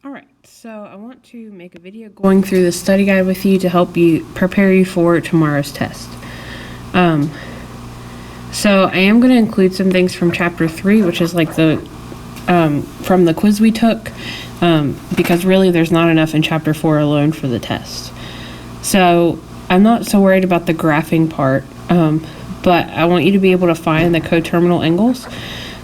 Alright, so I want to make a video going through the study guide with you to help you prepare you for tomorrow's test. So I am going to include some things from chapter 3, which is like the from the quiz we took, because really there's not enough in chapter 4 alone for the test. So I'm not so worried about the graphing part, but I want you to be able to find the coterminal angles.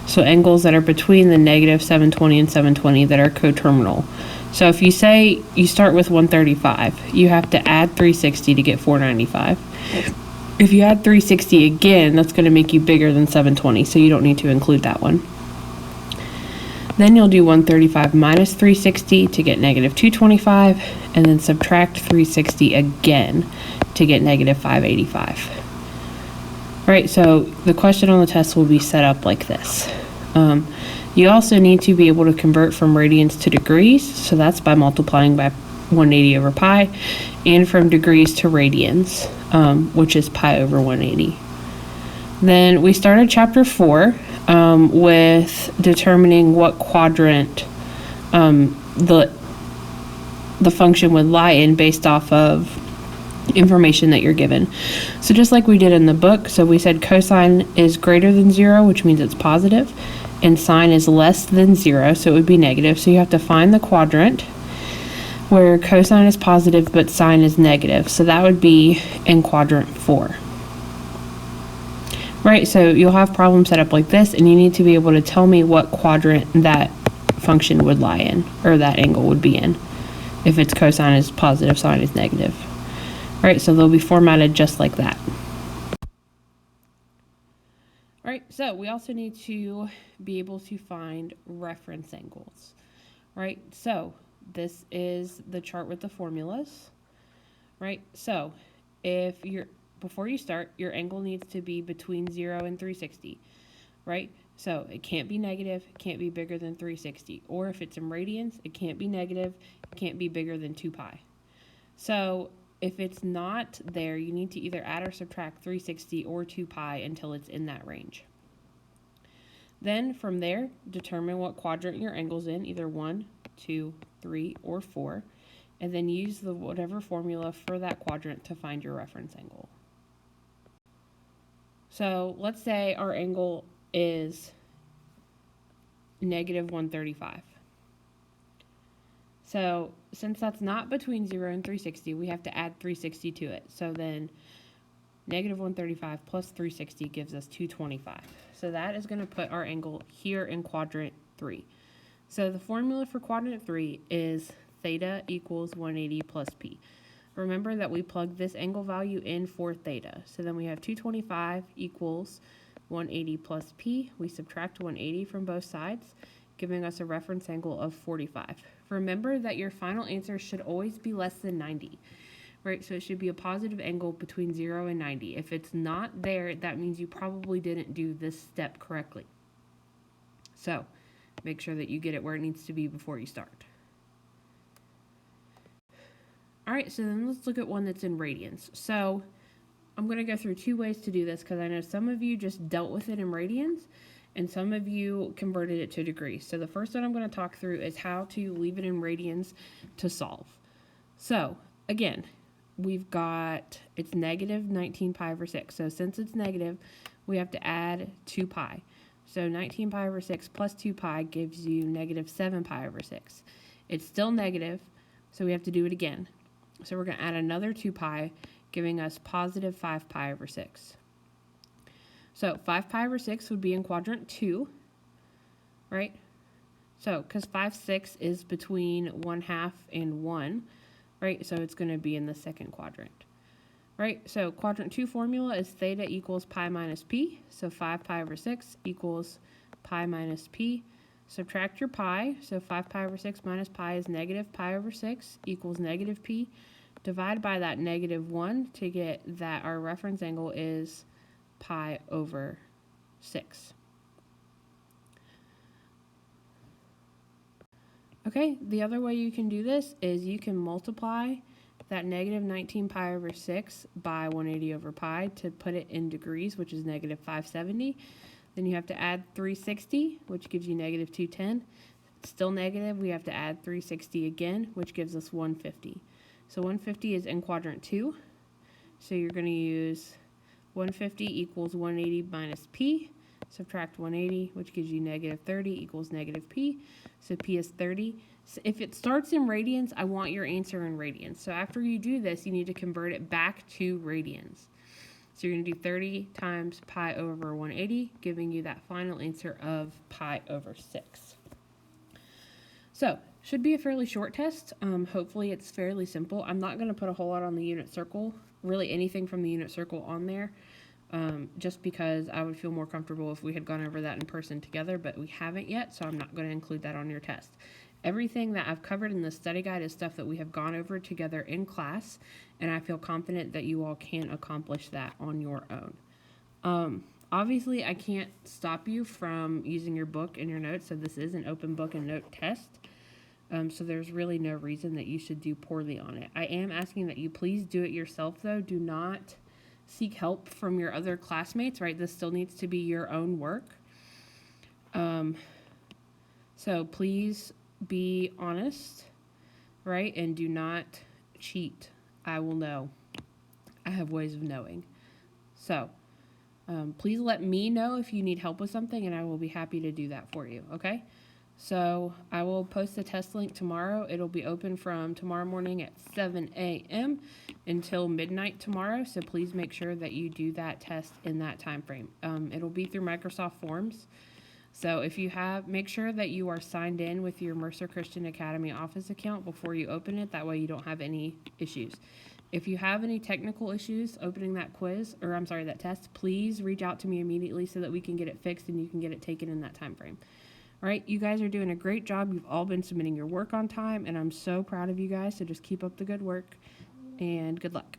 So angles that are between the negative 720 and 720 that are coterminal. So if you say you start with 135, you have to add 360 to get 495. If you add 360 again, that's going to make you bigger than 720, so you don't need to include that one. Then you'll do 135 minus 360 to get negative 225, and then subtract 360 again to get negative 585. Right, so the question on the test will be set up like this. You also need to be able to convert from radians to degrees, so that's by multiplying by 180 over pi, and from degrees to radians, which is pi over 180. Then we started chapter 4 with determining what quadrant the function would lie in based off of information that you're given. So just like we did in the book, so we said cosine is greater than 0, which means it's positive, and sine is less than 0, so it would be negative. So you have to find the quadrant where cosine is positive but sine is negative. So that would be in quadrant 4. Right, so you'll have problems set up like this, and you need to be able to tell me what quadrant that function would lie in, or that angle would be in, if its cosine is positive, sine is negative. Right, so they'll be formatted just like that. Right, so we also need to be able to find reference angles. Right, so this is the chart with the formulas. Right, so before you start, your angle needs to be between 0 and 360. Right, so it can't be negative, it can't be bigger than 360. Or if it's in radians, it can't be negative, it can't be bigger than 2 pi. So if it's not there, you need to either add or subtract 360 or 2 pi until it's in that range. Then from there, determine what quadrant your angle's in, either 1, 2, 3, or 4, and then use the whatever formula for that quadrant to find your reference angle. So let's say our angle is negative 135. So since that's not between 0 and 360, we have to add 360 to it. So then negative 135 plus 360 gives us 225. So that is going to put our angle here in quadrant 3. So the formula for quadrant 3 is theta equals 180 plus p. Remember that we plugged this angle value in for theta. So then we have 225 equals 180 plus p. We subtract 180 from both sides, giving us a reference angle of 45. Remember that your final answer should always be less than 90, right? So it should be a positive angle between 0 and 90. If it's not there, that means you probably didn't do this step correctly. So make sure that you get it where it needs to be before you start. All right, so then let's look at one that's in radians. So I'm going to go through 2 ways to do this because I know some of you just dealt with it in radians, and some of you converted it to degrees. So the first one I'm going to talk through is how to leave it in radians to solve. So again, we've got, it's negative 19 pi over 6. So since it's negative, we have to add 2 pi. So 19 pi over 6 plus 2 pi gives you negative 7 pi over 6. It's still negative, so we have to do it again. So we're going to add another 2 pi, giving us positive 5 pi over 6. So 5 pi over 6 would be in quadrant 2, right? So because 5, 6 is between 1/2 and 1, right? So it's going to be in the second quadrant, right? So quadrant 2 formula is theta equals pi minus p. So 5 pi over 6 equals pi minus p. Subtract your pi. So 5 pi over 6 minus pi is negative pi over 6 equals negative p. Divide by that negative 1 to get that our reference angle is pi over 6. Okay, the other way you can do this is you can multiply that negative 19 pi over 6 by 180 over pi to put it in degrees, which is negative 570. Then you have to add 360, which gives you negative 210. Still negative, we have to add 360 again, which gives us 150. So 150 is in quadrant 2. So you're going to use 150 equals 180 minus p. Subtract 180, which gives you negative 30 equals negative p. So p is 30. So if it starts in radians, I want your answer in radians. So after you do this, you need to convert it back to radians. So you're going to do 30 times pi over 180, giving you that final answer of pi over 6. So, should be a fairly short test. Hopefully it's fairly simple. I'm not going to put a whole lot on the unit circle, really anything from the unit circle on there, just because I would feel more comfortable if we had gone over that in person together, but we haven't yet, so I'm not going to include that on your test. Everything that I've covered in the study guide is stuff that we have gone over together in class, and I feel confident that you all can accomplish that on your own. Obviously, I can't stop you from using your book and your notes, so this is an open book and note test. So there's really no reason that you should do poorly on it. I am asking that you please do it yourself, though. Do not seek help from your other classmates, right? This still needs to be your own work. So please be honest, right? And do not cheat. I will know. I have ways of knowing. So please let me know if you need help with something, and I will be happy to do that for you, okay? So I will post the test link tomorrow. It'll be open from tomorrow morning at 7 a.m. until midnight tomorrow. So please make sure that you do that test in that time frame. It'll be through Microsoft Forms. So if you make sure that you are signed in with your Mercer Christian Academy office account before you open it. That way you don't have any issues. If you have any technical issues opening that that test, please reach out to me immediately so that we can get it fixed and you can get it taken in that time frame. All right, you guys are doing a great job. You've all been submitting your work on time, and I'm so proud of you guys. So just keep up the good work, and good luck.